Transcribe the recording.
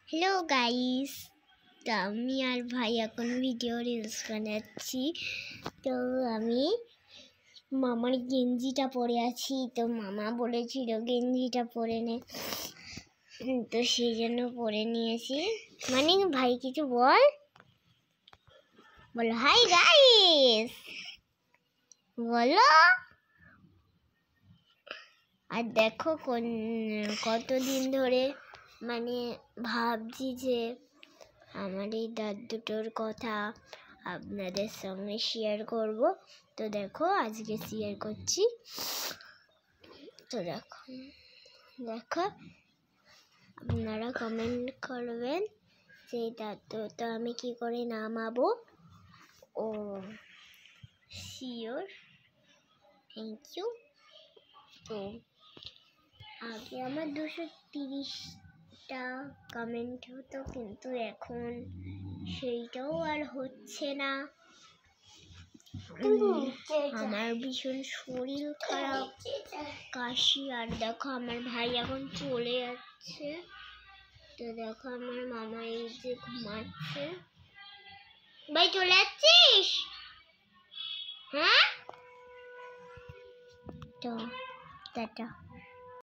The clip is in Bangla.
হ্যালো গাইস, তো আমি আর ভাই এখন ভিডিও রিলস বানাচ্ছি। তো আমি মামার গেঞ্জিটা পরে আছি, তো মামা বলেছিল গেঞ্জিটা পরে নে, তো সেই জন্য পরে নিয়েছি। মানে ভাই কিছু বলো হাই গাইস বলো। আর দেখো কতদিন ধরে মানে ভাবছি যে আমার এই দাঁত দুটোর কথা আপনাদের সঙ্গে শেয়ার করব। তো দেখো আজকে শেয়ার করছি। তো দেখো আপনারা কমেন্ট করবেন সেই দাঁত দুটো আমি কি করে নামাবো। ও শিওর, থ্যাংক ইউ। তো আগে আমার 230টা কমেন্ট হতো, কিন্তু এখন সেইটাও আর হচ্ছে না। আমার ভীষণ শরীর খারাপ, কাশি। আর দেখো আমার ভাই এখন চলে যাচ্ছে। তো দেখো আমার মামা এই যে ঘুমাচ্ছে। ভাই চলে যাচ্ছিস? হ্যাঁ, তো টাটা।